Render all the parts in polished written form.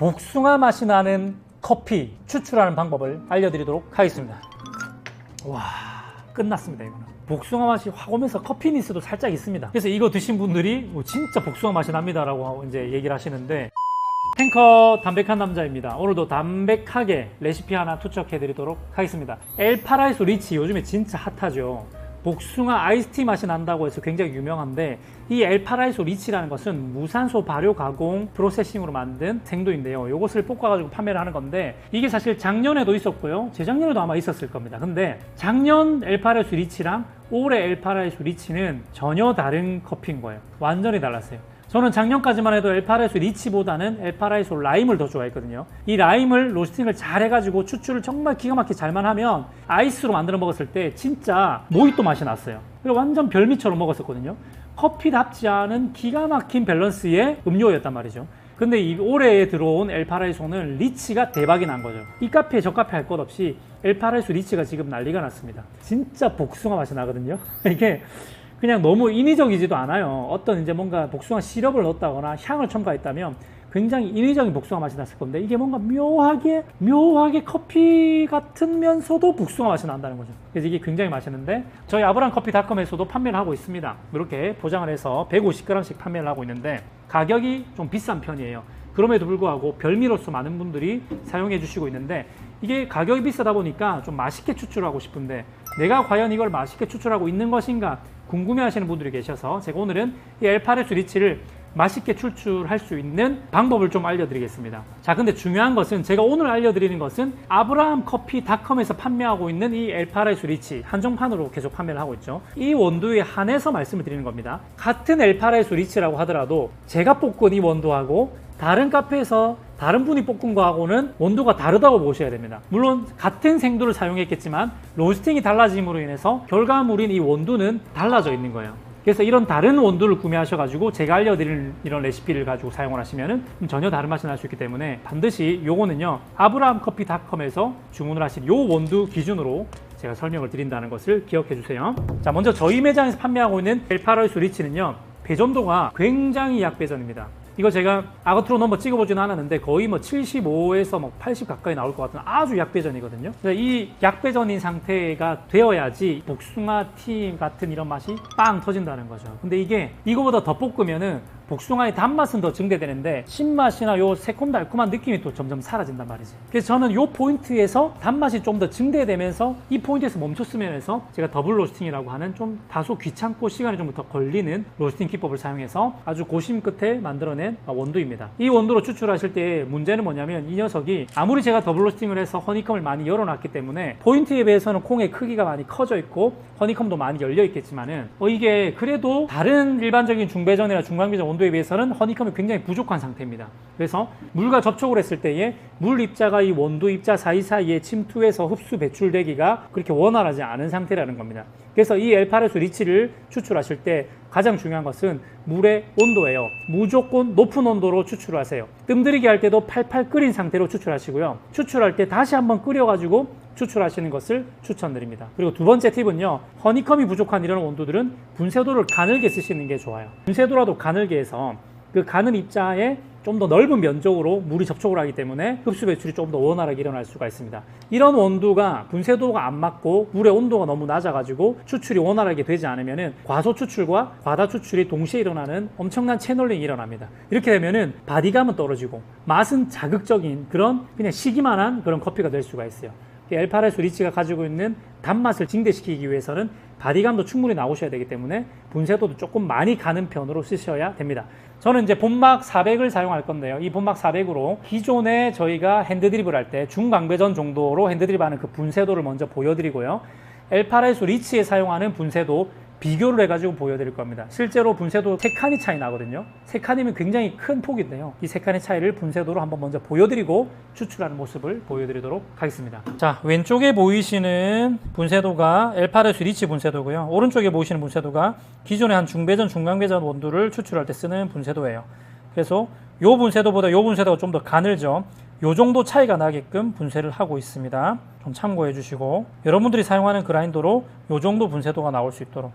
복숭아 맛이 나는 커피 추출하는 방법을 알려드리도록 하겠습니다. 와, 끝났습니다. 이거는 복숭아 맛이 확 오면서 커피니스도 살짝 있습니다. 그래서 이거 드신 분들이 진짜 복숭아 맛이 납니다 라고 이제 얘기를 하시는데, 탱커 담백한 남자입니다. 오늘도 담백하게 레시피 하나 투척해 드리도록 하겠습니다. 엘파라이소 리치 요즘에 진짜 핫하죠. 복숭아 아이스티 맛이 난다고 해서 굉장히 유명한데, 이 엘파라이소 리치라는 것은 무산소 발효 가공 프로세싱으로 만든 생도인데요. 이것을 볶아가지고 판매를 하는 건데, 이게 사실 작년에도 있었고요. 재작년에도 아마 있었을 겁니다. 근데 작년 엘파라이소 리치랑 올해 엘파라이소 리치는 전혀 다른 커피인 거예요. 완전히 달랐어요. 저는 작년까지만 해도 엘파라이소 리치보다는 엘파라이소 라임을 더 좋아했거든요. 이 라임을 로스팅을 잘 해가지고 추출을 정말 기가 막히게 잘만 하면 아이스로 만들어 먹었을 때 진짜 모히또 맛이 났어요. 그리고 완전 별미처럼 먹었었거든요. 커피답지 않은 기가 막힌 밸런스의 음료였단 말이죠. 근데 이 올해에 들어온 엘파라이소는 리치가 대박이 난 거죠. 이 카페 저 카페 할 것 없이 엘파라이소 리치가 지금 난리가 났습니다. 진짜 복숭아 맛이 나거든요. 이게 그냥 너무 인위적이지도 않아요. 어떤 이제 뭔가 복숭아 시럽을 넣었다거나 향을 첨가했다면 굉장히 인위적인 복숭아 맛이 났을 건데, 이게 뭔가 묘하게 커피 같으면서도 복숭아 맛이 난다는 거죠. 그래서 이게 굉장히 맛있는데, 저희 아브람커피닷컴에서도 판매를 하고 있습니다. 이렇게 포장을 해서 150g씩 판매를 하고 있는데 가격이 좀 비싼 편이에요. 그럼에도 불구하고 별미로서 많은 분들이 사용해 주시고 있는데, 이게 가격이 비싸다 보니까 좀 맛있게 추출하고 싶은데 내가 과연 이걸 맛있게 추출하고 있는 것인가 궁금해 하시는 분들이 계셔서, 제가 오늘은 이 엘파라이소 리치를 맛있게 추출할 수 있는 방법을 좀 알려드리겠습니다. 자, 근데 중요한 것은, 제가 오늘 알려드리는 것은 아브람커피닷컴에서 판매하고 있는 이 엘파라이소 리치 한정판으로 계속 판매를 하고 있죠. 이 원두에 한해서 말씀을 드리는 겁니다. 같은 엘파라이소 리치라고 하더라도 제가 볶은 이 원두하고 다른 카페에서 다른 분이 볶은 거하고는 원두가 다르다고 보셔야 됩니다. 물론 같은 생두를 사용했겠지만 로스팅이 달라짐으로 인해서 결과물인 이 원두는 달라져 있는 거예요. 그래서 이런 다른 원두를 구매하셔가지고 제가 알려드릴 이런 레시피를 가지고 사용을 하시면은 전혀 다른 맛이 날 수 있기 때문에 반드시 요거는요, 아브람커피닷컴에서 주문을 하신 요 원두 기준으로 제가 설명을 드린다는 것을 기억해 주세요. 자, 먼저 저희 매장에서 판매하고 있는 엘파라이소 리치는요, 배전도가 굉장히 약배전입니다. 이거 제가 아거트로 넘어 찍어보진 않았는데 거의 뭐 75에서 뭐 80 가까이 나올 것 같은 아주 약배전이거든요. 이 약배전인 상태가 되어야지 복숭아 티 같은 이런 맛이 빵 터진다는 거죠. 근데 이게 이거보다 더 볶으면은 복숭아의 단맛은 더 증대되는데 신맛이나 요 새콤달콤한 느낌이 또 점점 사라진단 말이지. 그래서 저는 요 포인트에서 단맛이 좀 더 증대되면서 이 포인트에서 멈췄으면 해서 제가 더블 로스팅이라고 하는 좀 다소 귀찮고 시간이 좀 더 걸리는 로스팅 기법을 사용해서 아주 고심 끝에 만들어낸 원두입니다. 이 원두로 추출하실 때 문제는 뭐냐면, 이 녀석이 아무리 제가 더블 로스팅을 해서 허니컴을 많이 열어놨기 때문에 포인트에 비해서는 콩의 크기가 많이 커져 있고 허니컴도 많이 열려 있겠지만은 이게 그래도 다른 일반적인 중배전이나 중간배전 원두에 비해서는 허니컴이 굉장히 부족한 상태입니다. 그래서 물과 접촉을 했을 때에 물 입자가 이 원두 입자 사이사이에 침투해서 흡수 배출되기가 그렇게 원활하지 않은 상태라는 겁니다. 그래서 이 엘파라이소 리치를 추출하실 때 가장 중요한 것은 물의 온도예요. 무조건 높은 온도로 추출하세요. 뜸들이기 할 때도 팔팔 끓인 상태로 추출하시고요. 추출할 때 다시 한번 끓여가지고 추출하시는 것을 추천드립니다. 그리고 두 번째 팁은요, 허니컴이 부족한 이런 원두들은 분쇄도를 가늘게 쓰시는 게 좋아요. 분쇄도라도 가늘게 해서 그 가늘 입자에 좀 더 넓은 면적으로 물이 접촉을 하기 때문에 흡수 배출이 좀 더 원활하게 일어날 수가 있습니다. 이런 원두가 분쇄도가 안 맞고 물의 온도가 너무 낮아가지고 추출이 원활하게 되지 않으면은 과소 추출과 과다 추출이 동시에 일어나는 엄청난 채널링이 일어납니다. 이렇게 되면은 바디감은 떨어지고 맛은 자극적인 그런 그냥 시기만 한 그런 커피가 될 수가 있어요. 엘파라이소 리치가 가지고 있는 단맛을 증대시키기 위해서는 바디감도 충분히 나오셔야 되기 때문에 분쇄도도 조금 많이 가는 편으로 쓰셔야 됩니다. 저는 이제 본막 400을 사용할 건데요. 이 본막 400으로 기존에 저희가 핸드드립을 할 때 중강배전 정도로 핸드드립하는 그 분쇄도를 먼저 보여드리고요. 엘파라이소 리치에 사용하는 분쇄도 비교를 해가지고 보여드릴 겁니다. 실제로 분쇄도 3칸이 차이 나거든요. 3칸이면 굉장히 큰 폭인데요. 이 3칸의 차이를 분쇄도로 한번 먼저 보여드리고 추출하는 모습을 보여드리도록 하겠습니다. 자, 왼쪽에 보이시는 분쇄도가 엘파라이소 리치 분쇄도고요. 오른쪽에 보이시는 분쇄도가 기존의 한 중배전, 중강배전 원두를 추출할 때 쓰는 분쇄도예요. 그래서 요 분쇄도보다 요 분쇄도가 좀 더 가늘죠. 요 정도 차이가 나게끔 분쇄를 하고 있습니다. 좀 참고해 주시고, 여러분들이 사용하는 그라인더로 요 정도 분쇄도가 나올 수 있도록.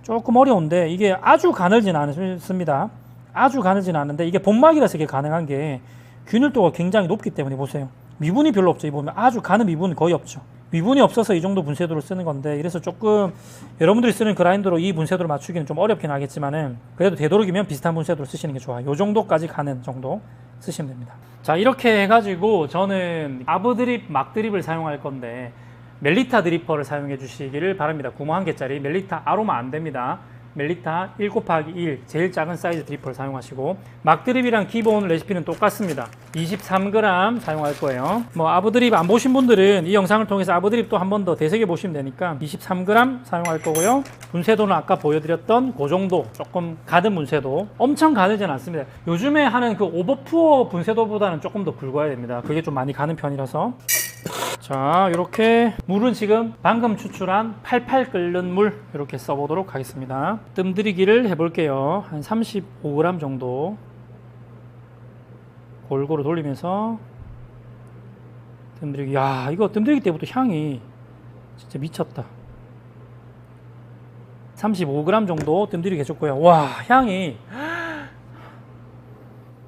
조금 어려운데 이게 아주 가늘진 않습니다. 아주 가늘진 않은데 이게 본막이라서 이게 가능한 게, 균일도가 굉장히 높기 때문에 보세요. 미분이 별로 없죠. 이 보면 아주 가는 미분이 거의 없죠. 미분이 없어서 이 정도 분쇄도를 쓰는 건데, 이래서 조금 여러분들이 쓰는 그라인더로 이 분쇄도를 맞추기는 좀 어렵긴 하겠지만은 그래도 되도록이면 비슷한 분쇄도를 쓰시는 게 좋아요. 요 정도까지 가는 정도 쓰시면 됩니다. 자, 이렇게 해가지고 저는 아브 드립, 막 드립을 사용할 건데 멜리타 드리퍼를 사용해 주시기를 바랍니다. 구멍 1개짜리 멜리타 아로마 안 됩니다. 멜리타 1/1 제일 작은 사이즈 드리퍼를 사용하시고, 막 드립이랑 기본 레시피는 똑같습니다. 23g 사용할 거예요. 뭐 아브 드립 안 보신 분들은 이 영상을 통해서 아브 드립도 한 번 더 되새겨 보시면 되니까 23g 사용할 거고요. 분쇄도는 아까 보여드렸던 그 정도, 조금 가든 분쇄도, 엄청 가늘진 않습니다. 요즘에 하는 그 오버푸어 분쇄도보다는 조금 더 굵어야 됩니다. 그게 좀 많이 가는 편이라서. 자, 이렇게 물은 지금 방금 추출한 팔팔 끓는 물 이렇게 써보도록 하겠습니다. 뜸들이기를 해볼게요. 한 35g 정도 골고루 돌리면서 뜸들이기. 야, 이거 뜸들이기 때부터 향이 진짜 미쳤다. 35g 정도 뜸들이기 해줬고요. 와, 향이,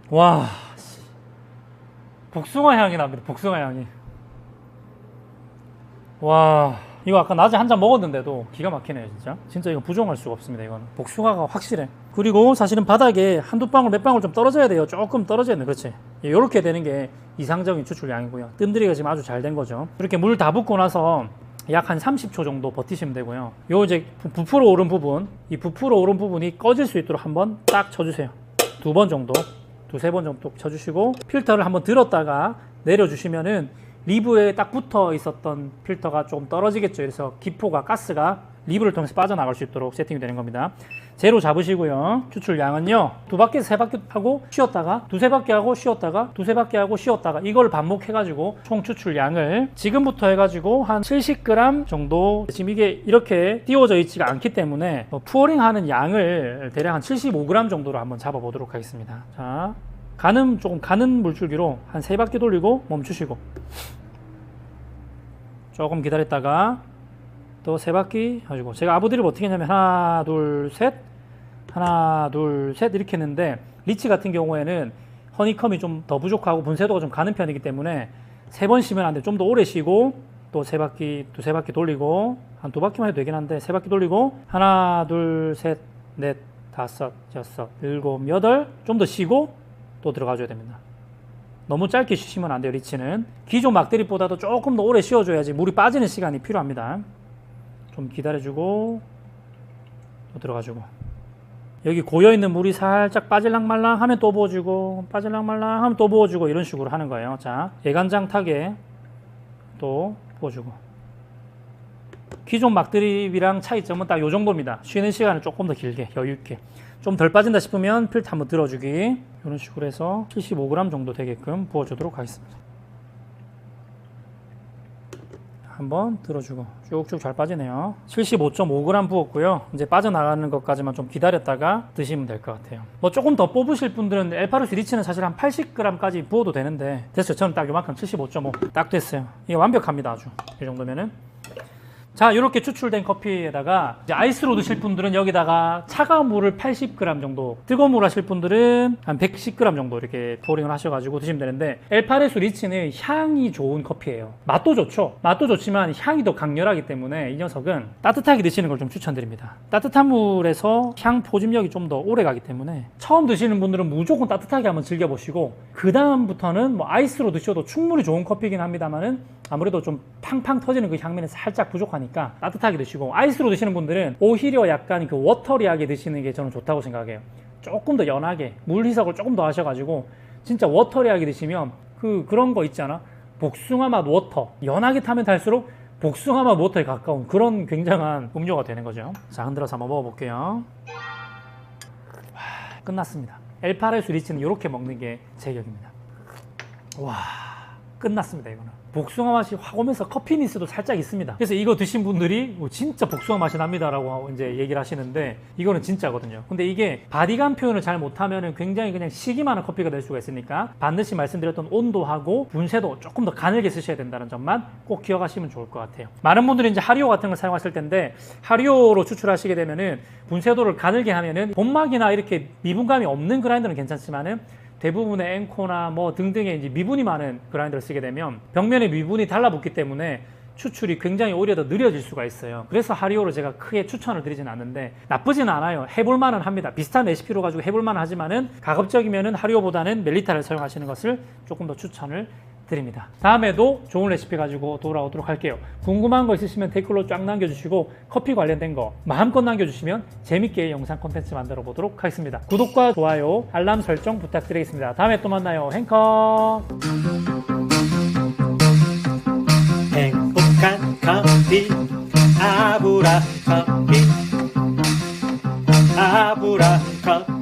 와, 복숭아 향이 납니다. 복숭아 향이. 와, 이거 아까 낮에 한 잔 먹었는데도 기가 막히네요. 진짜 이거 부정할 수가 없습니다. 이거는 복숭아가 확실해. 그리고 사실은 바닥에 한두 방울 몇 방울 좀 떨어져야 돼요. 조금 떨어져야 돼. 그렇지, 이렇게 되는 게 이상적인 추출량이고요. 뜸들이기가 지금 아주 잘 된 거죠. 이렇게 물 다 붓고 나서 약 한 30초 정도 버티시면 되고요. 요 이제 부풀어 오른 부분, 이 부풀어 오른 부분이 꺼질 수 있도록 한번 딱 쳐주세요. 2번 정도, 2-3번 정도 쳐주시고, 필터를 한번 들었다가 내려주시면은 리브에 딱 붙어 있었던 필터가 좀 떨어지겠죠. 그래서 기포가, 가스가 리브를 통해서 빠져나갈 수 있도록 세팅이 되는 겁니다. 제로 잡으시고요. 추출량은요, 2바퀴에서 3바퀴 하고 쉬었다가 2-3바퀴 하고 쉬었다가 2-3바퀴 하고 쉬었다가, 이걸 반복해가지고 총 추출량을 지금부터 해가지고 한 70g 정도, 지금 이게 이렇게 띄워져 있지가 않기 때문에 푸어링 하는 양을 대략 한 75g 정도로 한번 잡아보도록 하겠습니다. 자, 조금 가는 물줄기로 한 3바퀴 돌리고 멈추시고, 조금 기다렸다가 또 3바퀴 하시고, 제가 아브 드립 어떻게 했냐면 하나 둘 셋 이렇게 했는데, 리치 같은 경우에는 허니컴이 좀 더 부족하고 분쇄도가 좀 가는 편이기 때문에 3번 쉬면 안 돼요. 좀 더 오래 쉬고 또 3바퀴, 2-3바퀴 돌리고, 한 2바퀴만 해도 되긴 한데 3바퀴 돌리고 하나 둘 셋 넷 다섯 여섯 일곱 여덟, 좀 더 쉬고 또 들어가줘야 됩니다. 너무 짧게 쉬시면 안 돼요. 리치는 기존 막드립보다도 조금 더 오래 쉬어줘야지 물이 빠지는 시간이 필요합니다. 좀 기다려주고 또 들어가주고, 여기 고여있는 물이 살짝 빠질랑 말랑 하면 또 부어주고, 빠질랑 말랑 하면 또 부어주고, 이런 식으로 하는 거예요. 자, 예간장 타게 또 부어주고. 기존 막드립이랑 차이점은 딱 요 정도입니다. 쉬는 시간을 조금 더 길게, 여유있게. 좀 덜 빠진다 싶으면 필터 한번 들어주기, 이런 식으로 해서 75g 정도 되게끔 부어주도록 하겠습니다. 한번 들어주고 쭉쭉 잘 빠지네요. 75.5g 부었고요. 이제 빠져나가는 것까지만 좀 기다렸다가 드시면 될 것 같아요. 뭐 조금 더 뽑으실 분들은 엘파루스 리치는 사실 한 80g까지 부어도 되는데, 됐어요. 저는 딱 요만큼 75.5 딱 됐어요. 이게 완벽합니다. 아주 이 정도면은. 자, 이렇게 추출된 커피에다가 이제 아이스로 드실 분들은 여기다가 차가운 물을 80g 정도, 뜨거운 물 하실 분들은 한 110g 정도 이렇게 포링을 하셔가지고 드시면 되는데, 엘파레스 리치는 향이 좋은 커피예요. 맛도 좋죠. 맛도 좋지만 향이 더 강렬하기 때문에 이 녀석은 따뜻하게 드시는 걸 좀 추천드립니다. 따뜻한 물에서 향 포집력이 좀 더 오래 가기 때문에 처음 드시는 분들은 무조건 따뜻하게 한번 즐겨보시고, 그 다음부터는 뭐 아이스로 드셔도 충분히 좋은 커피긴 합니다만은 아무래도 좀 팡팡 터지는 그 향미는 살짝 부족하니까 따뜻하게 드시고, 아이스로 드시는 분들은 오히려 약간 그 워터리하게 드시는 게 저는 좋다고 생각해요. 조금 더 연하게 물 희석을 조금 더 하셔가지고 진짜 워터리하게 드시면 그런 거 있잖아, 복숭아 맛 워터, 연하게 타면 탈수록 복숭아 맛 워터에 가까운 그런 굉장한 음료가 되는 거죠. 자, 흔들어서 한번 먹어볼게요. 와, 끝났습니다. 엘파레스 리치는 이렇게 먹는 게 제격입니다. 와, 끝났습니다. 이거는 복숭아 맛이 확 오면서 커피니스도 살짝 있습니다. 그래서 이거 드신 분들이 진짜 복숭아 맛이 납니다 라고 이제 얘기를 하시는데, 이거는 진짜거든요. 근데 이게 바디감 표현을 잘 못하면 굉장히 그냥 시기만 한 커피가 될 수가 있으니까, 반드시 말씀드렸던 온도하고 분쇄도 조금 더 가늘게 쓰셔야 된다는 점만 꼭 기억하시면 좋을 것 같아요. 많은 분들이 이제 하리오 같은 걸 사용하실 텐데, 하리오로 추출하시게 되면은 분쇄도를 가늘게 하면은 본막이나 이렇게 미분감이 없는 그라인더는 괜찮지만은 대부분의 앵코나 뭐 등등의 이제 미분이 많은 그라인더를 쓰게 되면 벽면에 미분이 달라붙기 때문에 추출이 굉장히 오히려 더 느려질 수가 있어요. 그래서 하리오를 제가 크게 추천을 드리진 않는데 나쁘진 않아요. 해볼만은 합니다. 비슷한 레시피로 가지고 해볼만 하지만은 가급적이면은 하리오보다는 멜리타를 사용하시는 것을 조금 더 추천을 드립니다. 다음에도 좋은 레시피 가지고 돌아오도록 할게요. 궁금한 거 있으시면 댓글로 쫙 남겨주시고 커피 관련된 거 마음껏 남겨주시면 재밌게 영상 콘텐츠 만들어 보도록 하겠습니다. 구독과 좋아요, 알람 설정 부탁드리겠습니다. 다음에 또 만나요. 행커. 행복한 커피 아브라 커피 아브라 커피